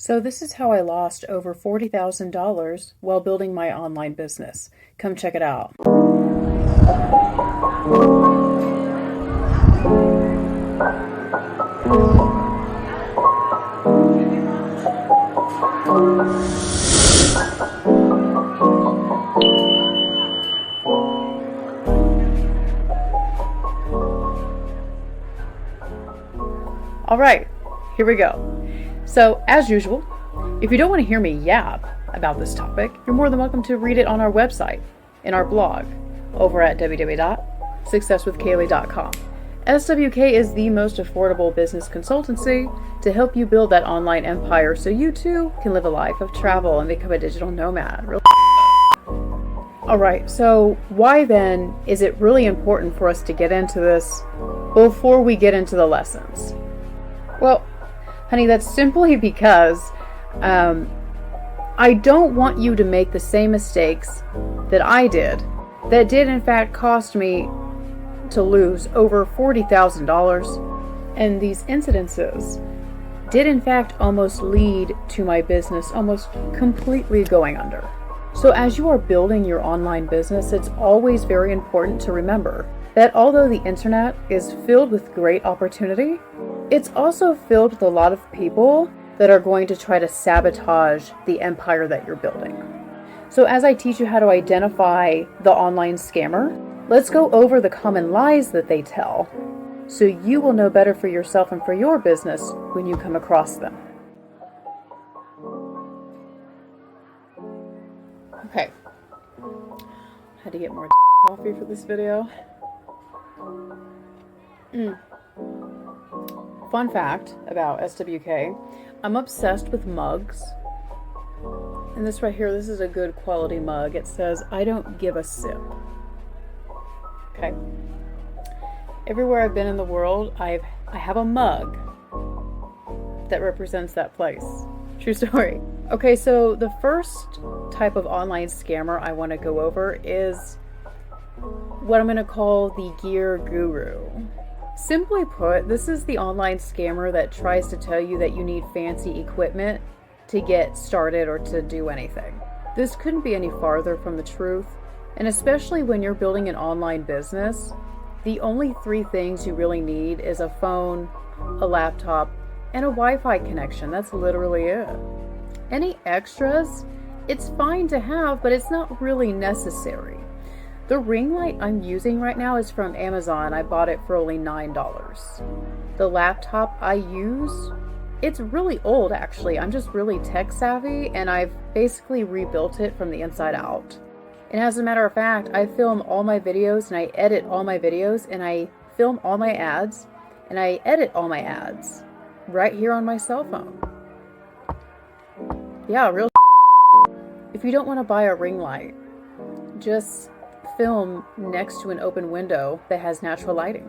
So this is how I lost over $40,000 while building my online business. Come check it out. All right, here we go. So, as usual, if you don't want to hear me yap about this topic, you're more than welcome to read it on our website, in our blog, over at www.SuccessWithKaylee.com. SWK is the most affordable business consultancy to help you build that online empire so you too can live a life of travel and become a digital nomad. All right, so why then is it really important for us to get into this before we get into the lessons? Well, honey, that's simply because I don't want you to make the same mistakes that I did, that did in fact cost me to lose over $40,000. And these incidences did in fact almost lead to my business almost completely going under. So as you are building your online business, it's always very important to remember that although the internet is filled with great opportunity, it's also filled with a lot of people that are going to try to sabotage the empire that you're building. So as I teach you how to identify the online scammer, let's go over the common lies that they tell so you will know better for yourself and for your business when you come across them. Okay, had to get more coffee for this video. Fun fact about SWK, I'm obsessed with mugs. And this right here, this is a good quality mug. It says, "I don't give a sip." Okay. Everywhere I've been in the world, I have a mug that represents that place. True story. Okay, so the first type of online scammer I want to go over is what I'm going to call the gear guru. Simply put, this is the online scammer that tries to tell you that you need fancy equipment to get started or to do anything. This couldn't be any farther from the truth, and especially when you're building an online business, the only three things you really need is a phone, a laptop, and a Wi-Fi connection. That's literally it. Any extras, it's fine to have, but it's not really necessary. The ring light I'm using right now is from Amazon. I bought it for only $9. The laptop I use, it's really old actually. I'm just really tech savvy and I've basically rebuilt it from the inside out. And as a matter of fact, I film all my videos and I edit all my videos and I film all my ads and I edit all my ads right here on my cell phone. Yeah, real. If you don't want to buy a ring light, just film next to an open window that has natural lighting.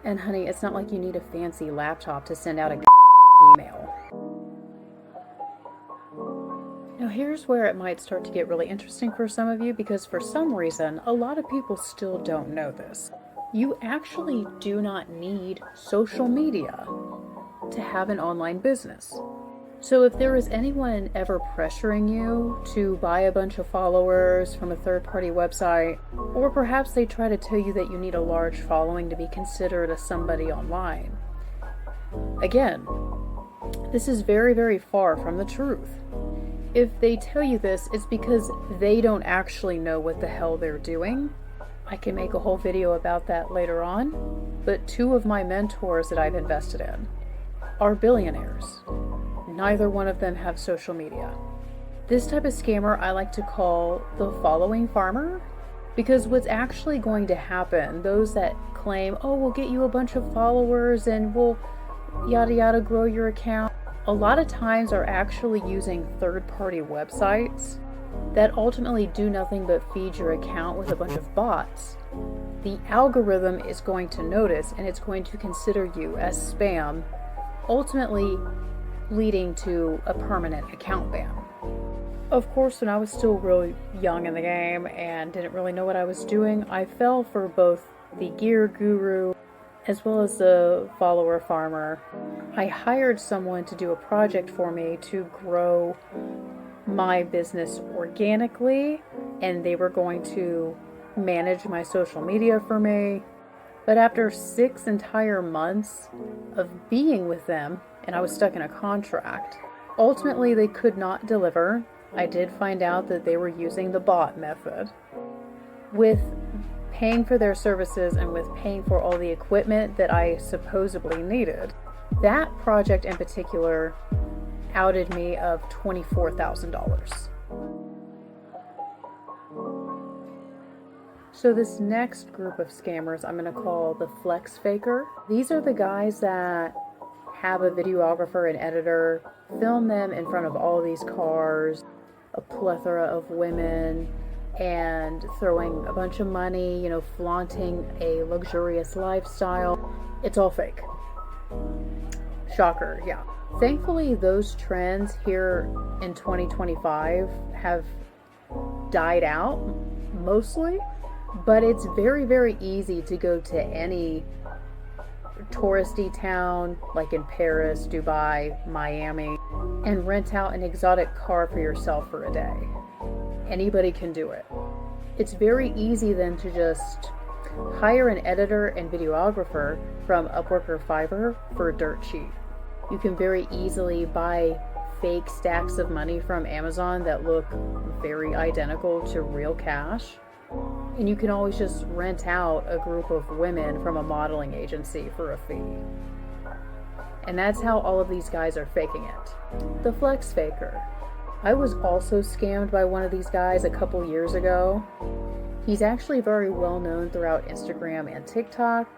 And honey, it's not like you need a fancy laptop to send out a email. Now here's where it might start to get really interesting for some of you, because for some reason, a lot of people still don't know this. You actually do not need social media to have an online business. So if there is anyone ever pressuring you to buy a bunch of followers from a third-party website, or perhaps they try to tell you that you need a large following to be considered as somebody online, again, this is very, very far from the truth. If they tell you this, it's because they don't actually know what the hell they're doing. I can make a whole video about that later on, but two of my mentors that I've invested in are billionaires. Neither one of them have social media. This type of scammer I like to call the following farmer, because what's actually going to happen, those that claim, oh, we'll get you a bunch of followers and we'll yada yada grow your account, a lot of times are actually using third-party websites that ultimately do nothing but feed your account with a bunch of bots. The algorithm is going to notice and it's going to consider you as spam, ultimately leading to a permanent account ban. Of course, when I was still really young in the game and didn't really know what I was doing, I fell for both the gear guru as well as the follower farmer. I hired someone to do a project for me to grow my business organically, and they were going to manage my social media for me. But after 6 entire months of being with them, and I was stuck in a contract, ultimately they could not deliver. I did find out that they were using the bot method. With paying for their services and with paying for all the equipment that I supposedly needed, that project in particular outed me of $24,000. So this next group of scammers I'm going to call the flex faker. These are the guys that have a videographer and editor, film them in front of all these cars, a plethora of women, and throwing a bunch of money, flaunting a luxurious lifestyle. It's all fake. Shocker, yeah. Thankfully, those trends here in 2025 have died out mostly, but it's very, very easy to go to any touristy town like in Paris, Dubai, Miami, and rent out an exotic car for yourself for a day. Anybody can do it. It's very easy then to just hire an editor and videographer from Upwork or Fiverr for dirt cheap. You can very easily buy fake stacks of money from Amazon that look very identical to real cash. And you can always just rent out a group of women from a modeling agency for a fee. And that's how all of these guys are faking it. The flex faker. I was also scammed by one of these guys a couple years ago. He's actually very well known throughout Instagram and TikTok.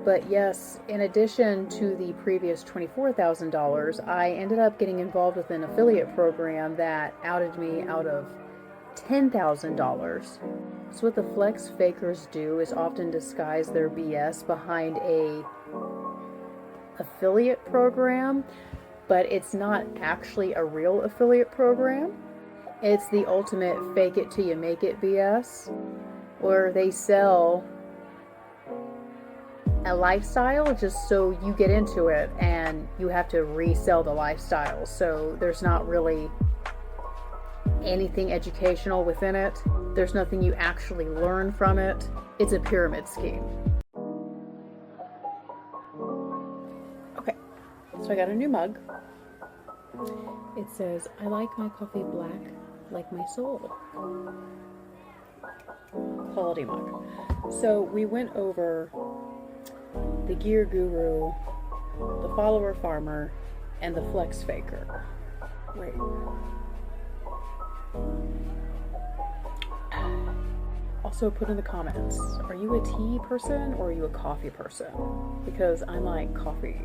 But yes, in addition to the previous $24,000, I ended up getting involved with an affiliate program that outed me out of $10,000. So what the flex fakers do is often disguise their BS behind a affiliate program, but it's not actually a real affiliate program. It's the ultimate fake it till you make it BS, where they sell a lifestyle just so you get into it and you have to resell the lifestyle. So there's not really anything educational within it. There's nothing you actually learn from it. It's a pyramid scheme. Okay, so I got a new mug. It says, "I like my coffee black like my soul." Quality mug. So we went over the gear guru, the follower farmer, and the flex faker. Wait. Also put in the comments, are you a tea person or are you a coffee person? Because I'm like coffee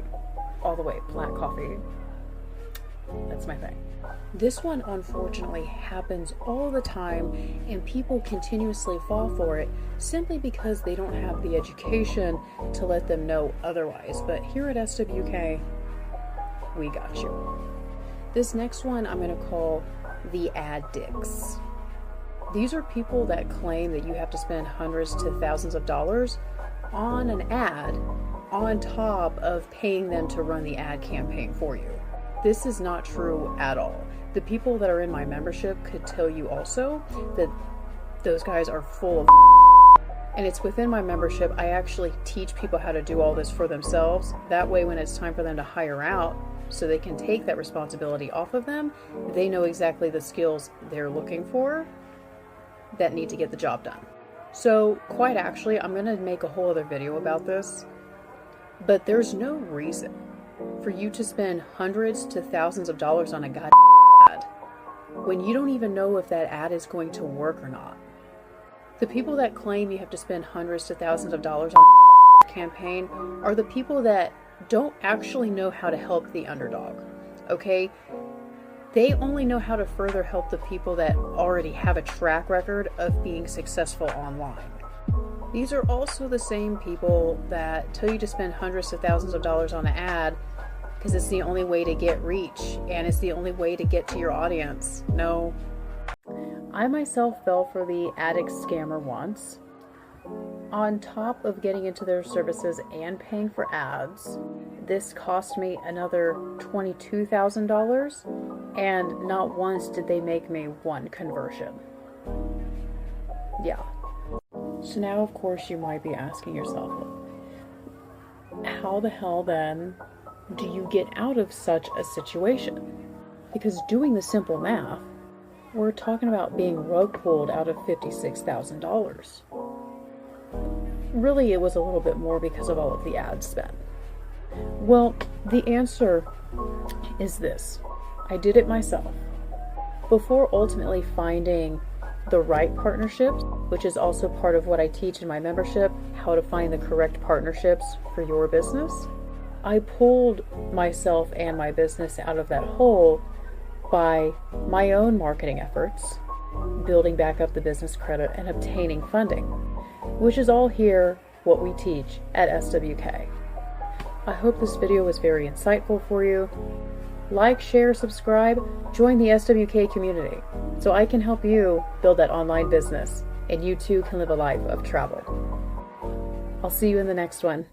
all the way, black coffee. That's my thing. This one unfortunately happens all the time, and people continuously fall for it simply because they don't have the education to let them know otherwise. But here at SWK, we got you. This next one I'm going to call the ad dicks. These are people that claim that you have to spend hundreds to thousands of dollars on an ad on top of paying them to run the ad campaign for you. This is not true at all. The people that are in my membership could tell you also that those guys are full of and it's within my membership. I actually teach people how to do all this for themselves. That way, when it's time for them to hire out, so they can take that responsibility off of them, they know exactly the skills they're looking for that need to get the job done. So quite actually, I'm going to make a whole other video about this, but there's no reason for you to spend hundreds to thousands of dollars on a goddamn ad when you don't even know if that ad is going to work or not. The people that claim you have to spend hundreds to thousands of dollars on a campaign are the people that don't actually know how to help the underdog, okay? They only know how to further help the people that already have a track record of being successful online. These are also the same people that tell you to spend hundreds to thousands of dollars on an ad because it's the only way to get reach and it's the only way to get to your audience. No. I myself fell for the addict scammer once. On top of getting into their services and paying for ads, this cost me another $22,000, and not once did they make me one conversion. Yeah. So now, of course, you might be asking yourself, how the hell then do you get out of such a situation? Because doing the simple math, we're talking about being rug pulled out of $56,000. Really, it was a little bit more because of all of the ad spend. Well, the answer is this. I did it myself. Before ultimately finding the right partnerships, which is also part of what I teach in my membership, how to find the correct partnerships for your business, I pulled myself and my business out of that hole by my own marketing efforts, building back up the business credit, and obtaining funding, which is all here what we teach at SWK. I hope this video was very insightful for you. Like, share, subscribe, join the SWK community so I can help you build that online business and you too can live a life of travel. I'll see you in the next one.